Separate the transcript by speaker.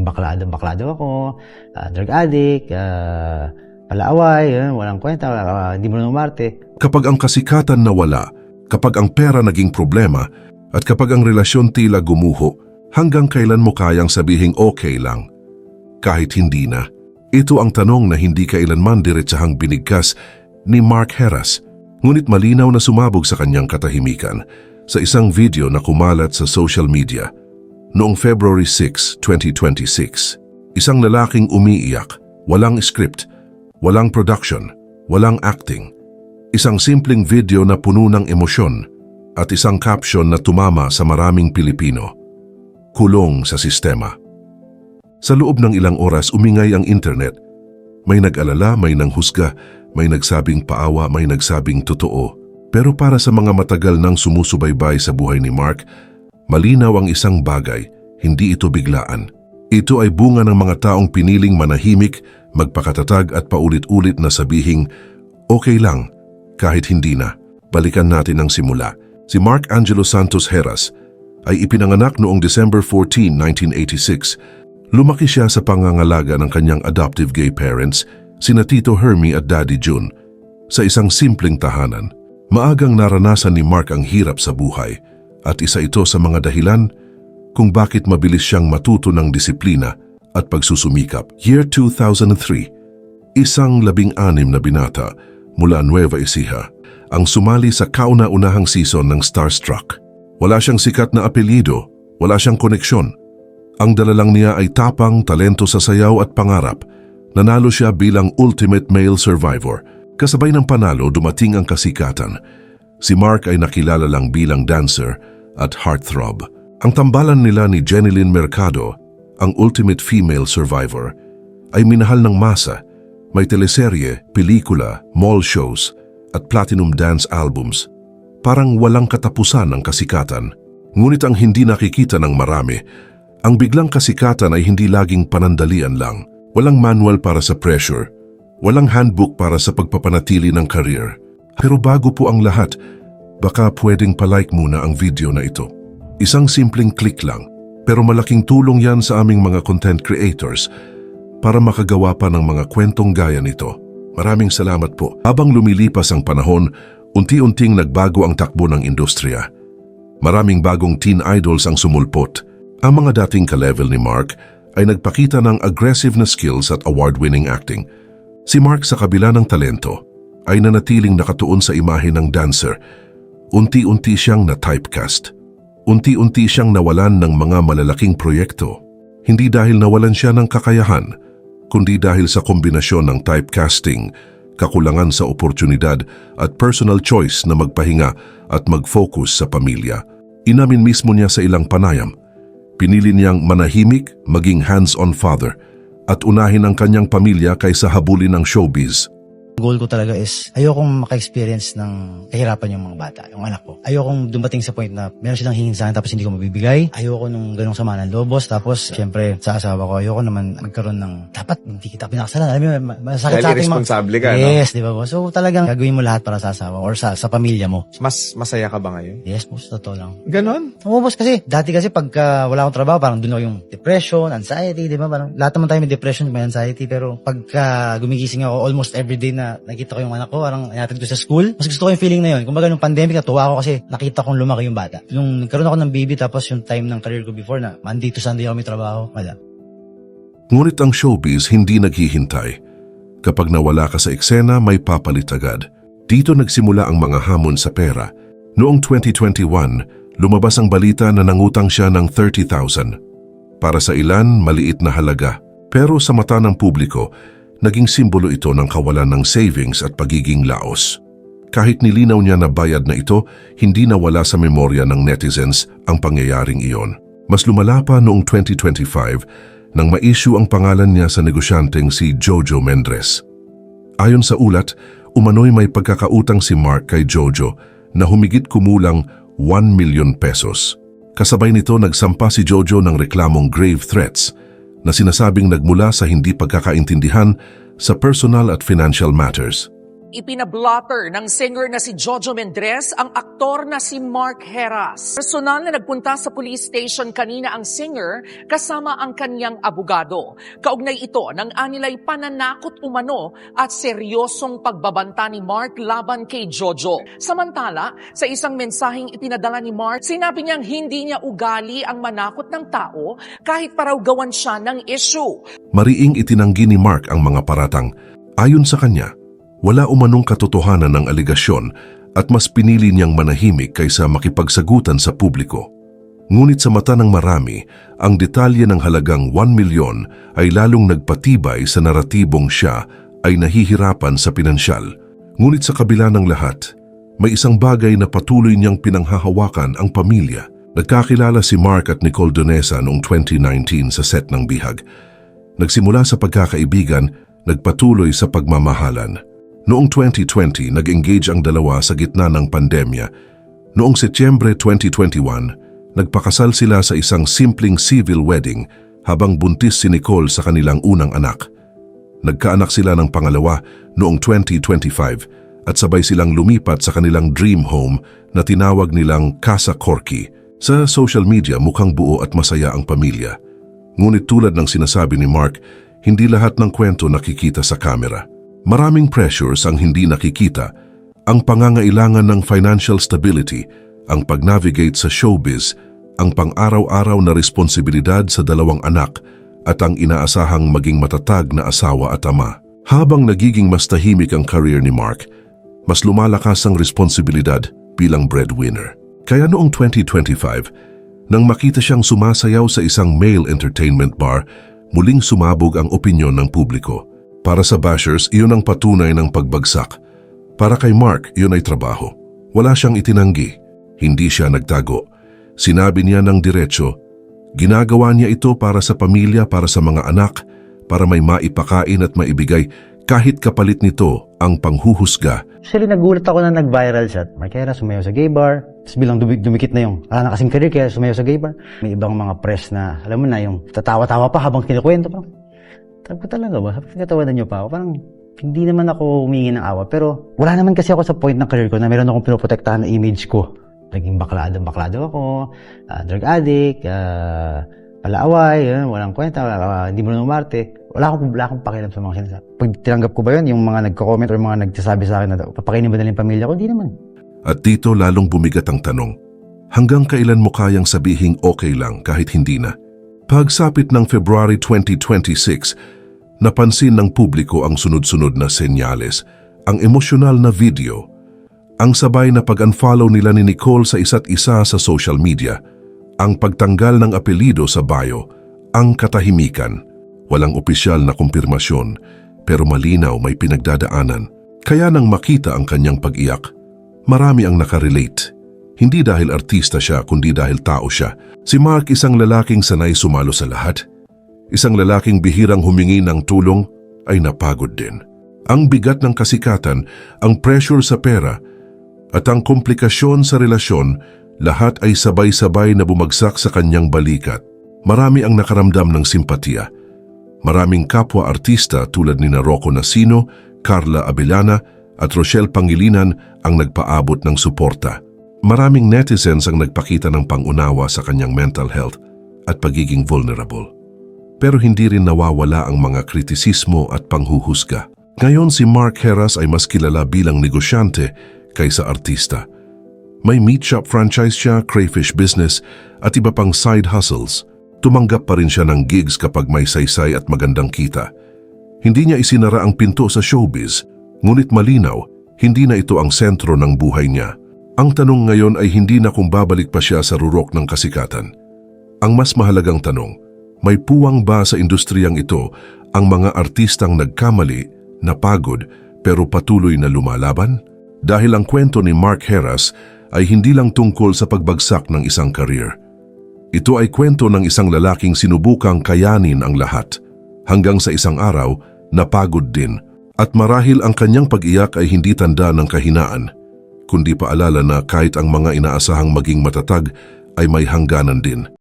Speaker 1: baklado ako, drug addict, palaaway, walang kwenta, hindi mo umarte.
Speaker 2: Kapag ang kasikatan nawala, kapag ang pera naging problema, at kapag ang relasyon tila gumuho, hanggang kailan mo kayang sabihing okay lang? Kahit hindi na. Ito ang tanong na hindi kailanman diretsahang binigkas ni Mark Heras, ngunit malinaw na sumabog sa kanyang katahimikan sa isang video na kumalat sa social media. Noong February 6, 2026, isang lalaking umiiyak, walang script, walang production, walang acting. Isang simpleng video na puno ng emosyon at isang caption na tumama sa maraming Pilipino. Kulong sa sistema. Sa loob ng ilang oras umingay ang internet. May nag-alala, may nanghusga, may nagsabing paawa, may nagsabing totoo. Pero para sa mga matagal nang sumusubaybay sa buhay ni Mark, malinaw ang isang bagay, hindi ito biglaan. Ito ay bunga ng mga taong piniling manahimik, magpakatatag at paulit-ulit na sabihing, okay lang, kahit hindi na. Balikan natin ang simula. Si Mark Angelo Santos Heras ay ipinanganak noong December 14, 1986. Lumaki siya sa pangangalaga ng kanyang adoptive gay parents, sina Tito Hermie at Daddy June, sa isang simpleng tahanan. Maagang naranasan ni Mark ang hirap sa buhay at isa ito sa mga dahilan kung bakit mabilis siyang matuto ng disiplina at pagsusumikap. Year 2003, isang 16 na binata mula Nueva Ecija ang sumali sa kauna-unahang season ng Starstruck. Wala siyang sikat na apelyido, wala siyang koneksyon. Ang dala lang niya ay tapang, talento sa sayaw at pangarap. Nanalo siya bilang Ultimate Male Survivor. Kasabay ng panalo dumating ang kasikatan. Si Mark ay nakilala lang bilang dancer at heartthrob. Ang tambalan nila ni Jenilyn Mercado, ang Ultimate Female Survivor, ay minahal ng masa. May teleserye, pelikula, mall shows, at platinum dance albums. Parang walang katapusan ang kasikatan. Ngunit ang hindi nakikita ng marami, ang biglang kasikatan ay hindi laging panandalian lang. Walang manual para sa pressure. Walang handbook para sa pagpapanatili ng career. Pero bago po ang lahat, baka pwedeng palike muna ang video na ito. Isang simpleng click lang, pero malaking tulong yan sa aming mga content creators para makagawa pa ng mga kwentong gaya nito. Maraming salamat po. Habang lumilipas ang panahon, unti-unting nagbago ang takbo ng industriya. Maraming bagong teen idols ang sumulpot. Ang mga dating ka-level ni Mark ay nagpakita ng aggressive na skills at award-winning acting. Si Mark sa kabila ng talento ay nanatiling nakatuon sa imahe ng dancer. Unti-unti siyang na-typecast. Unti-unti siyang nawalan ng mga malalaking proyekto. Hindi dahil nawalan siya ng kakayahan, kundi dahil sa kombinasyon ng typecasting, kakulangan sa oportunidad at personal choice na magpahinga at mag-focus sa pamilya. Inamin mismo niya sa ilang panayam. Pinili niyang manahimik, maging hands-on father at unahin ang kanyang pamilya kaysa habulin ng showbiz.
Speaker 3: Goal ko talaga is ayokong maka-experience ng kahirapan yung mga bata, yung anak ko. Ayokong dumating sa point na meron silang hingin sa akin tapos hindi ko mabibigay. Ayoko nung ganong sama ng lobos. Tapos, syempre, sa asawa ko, ayoko naman magkaroon ng dapat hindi kita pinakasalan. Alam mo, masakit sa ating
Speaker 4: responsable ka,
Speaker 3: yes, di ba po? So, talagang gagawin mo lahat para sa asawa or sa pamilya mo.
Speaker 4: Mas masaya ka ba ngayon?
Speaker 3: Yes, boss, totoo lang.
Speaker 4: Ganon?
Speaker 3: Oo, boss, kasi dati kasi pagka wala akong trabaho, parang doon ako yung depression, anxiety, di ba? Parang lahat naman tayo may depression, may anxiety. Pero pagka gumigising ako almost everyday na nakita ko yung anak ko, parang inatid ko sa school. Mas gusto ko yung feeling na yun. Kumbaga nung pandemic, natuwa ako kasi nakita kong lumaki yung bata. Nung nagkaroon ako ng baby, tapos yung time ng career ko before na Monday to Sunday ako may trabaho, wala.
Speaker 2: Ngunit ang showbiz hindi naghihintay. Kapag nawala ka sa eksena, may papalit agad. Dito nagsimula ang mga hamon sa pera. Noong 2021, lumabas ang balita na nangutang siya ng 30,000. Para sa ilan, maliit na halaga. Pero sa mata ng publiko, naging simbolo ito ng kawalan ng savings at pagiging laos. Kahit nilinaw niya na bayad na ito, hindi nawala sa memorya ng netizens ang pangyayaring iyon. Mas lumala pa noong 2025 nang ma-issue ang pangalan niya sa negosyanteng si Jojo Mendres. Ayon sa ulat, umano'y may pagkakautang si Mark kay Jojo na humigit kumulang 1 million pesos. Kasabay nito nagsampa si Jojo ng reklamong grave threats na sinasabing nagmula sa hindi pagkakaintindihan sa personal at financial matters.
Speaker 4: Ipinablotter ng singer na si Jojo Mendrez ang aktor na si Mark Heras. Personal na nagpunta sa police station kanina ang singer kasama ang kanyang abogado. Kaugnay ito ng anilay pananakot umano at seryosong pagbabanta ni Mark laban kay Jojo. Samantala, sa isang mensaheng ipinadala ni Mark, sinabi niyang hindi niya ugali ang manakot ng tao kahit paraw gawan siya ng issue.
Speaker 2: Mariing itinanggi ni Mark ang mga paratang. Ayon sa kanya, wala umanong katotohanan ng aligasyon at mas pinili niyang manahimik kaysa makipagsagutan sa publiko. Ngunit sa mata ng marami, ang detalye ng halagang 1 milyon ay lalong nagpatibay sa naratibong siya ay nahihirapan sa pinansyal. Ngunit sa kabila ng lahat, may isang bagay na patuloy niyang pinanghahawakan ang pamilya. Nagkakilala si Mark at Nicole Donesa noong 2019 sa set ng Bihag. Nagsimula sa pagkakaibigan, nagpatuloy sa pagmamahalan. Noong 2020, nag-engage ang dalawa sa gitna ng pandemya. Noong Setyembre 2021, nagpakasal sila sa isang simpleng civil wedding habang buntis si Nicole sa kanilang unang anak. Nagkaanak sila ng pangalawa noong 2025 at sabay silang lumipat sa kanilang dream home na tinawag nilang Casa Corky. Sa social media, mukhang buo at masaya ang pamilya. Ngunit tulad ng sinasabi ni Mark, hindi lahat ng kwento nakikita sa kamera. Maraming pressures ang hindi nakikita, ang pangangailangan ng financial stability, ang pag-navigate sa showbiz, ang pang-araw-araw na responsibilidad sa dalawang anak at ang inaasahang maging matatag na asawa at ama. Habang nagiging mas tahimik ang career ni Mark, mas lumalakas ang responsibilidad bilang breadwinner. Kaya noong 2025, nang makita siyang sumasayaw sa isang male entertainment bar, muling sumabog ang opinyon ng publiko. Para sa bashers, iyon ang patunay ng pagbagsak. Para kay Mark, iyon ay trabaho. Wala siyang itinanggi. Hindi siya nagtago. Sinabi niya ng diretsyo, ginagawa niya ito para sa pamilya, para sa mga anak, para may maipakain at maibigay, kahit kapalit nito ang panghuhusga.
Speaker 1: Actually, nagulat ako na nag-viral siya. Mark Heras sumayaw sa gay bar. Tapos bilang dumikit na yung wala na kasing career kaya sumayaw sa gay bar. May ibang mga press na, alam mo na, yung tatawa-tawa pa habang kinukwento pa. Sabi ko talaga ba? Sabi ko, tinatawanan niyo pa ako. Parang hindi naman ako humingi ng awa. Pero wala naman kasi ako sa point ng career ko na meron akong pinoprotektahan na image ko. Naging baklado ako, drug addict, palaaway, walang kwenta, hindi mo na umarte. Wala akong pakialam sa mga sinasabi. Pag tinanggap ko ba yun, yung mga nagko-comment or mga nagsasabi sa akin na papakainin ba nila yung pamilya ko? Hindi naman.
Speaker 2: At dito lalong bumigat ang tanong, hanggang kailan mo kayang sabihing okay lang kahit hindi na? Pagsapit ng February 2026, napansin ng publiko ang sunod-sunod na senyales, ang emosyonal na video, ang sabay na pag-unfollow nila ni Nicole sa isa't isa sa social media, ang pagtanggal ng apelido sa bio, ang katahimikan. Walang opisyal na kumpirmasyon, pero malinaw may pinagdadaanan. Kaya nang makita ang kanyang pag-iyak, marami ang nakarelate. Hindi dahil artista siya, kundi dahil tao siya. Si Mark isang lalaking sanay sumalo sa lahat. Isang lalaking bihirang humingi ng tulong ay napagod din. Ang bigat ng kasikatan, ang pressure sa pera, at ang komplikasyon sa relasyon, lahat ay sabay-sabay na bumagsak sa kanyang balikat. Marami ang nakaramdam ng simpatiya. Maraming kapwa-artista tulad ni Rocco Nasino, Carla Abellana at Rochelle Pangilinan ang nagpaabot ng suporta. Maraming netizens ang nagpakita ng pangunawa sa kanyang mental health at pagiging vulnerable. Pero hindi rin nawawala ang mga kritisismo at panghuhusga. Ngayon si Mark Heras ay mas kilala bilang negosyante kaysa artista. May meat shop franchise siya, crayfish business at iba pang side hustles. Tumanggap pa rin siya ng gigs kapag may saysay at magandang kita. Hindi niya isinara ang pinto sa showbiz, ngunit malinaw, hindi na ito ang sentro ng buhay niya. Ang tanong ngayon ay hindi na kung babalik pa siya sa rurok ng kasikatan. Ang mas mahalagang tanong, may puwang ba sa industriyang ito ang mga artistang nagkamali, napagod, pero patuloy na lumalaban? Dahil ang kwento ni Mark Heras ay hindi lang tungkol sa pagbagsak ng isang career. Ito ay kwento ng isang lalaking sinubukang kayanin ang lahat. Hanggang sa isang araw, napagod din. At marahil ang kanyang pag-iyak ay hindi tanda ng kahinaan, kundi paalala na kahit ang mga inaasahang maging matatag ay may hangganan din.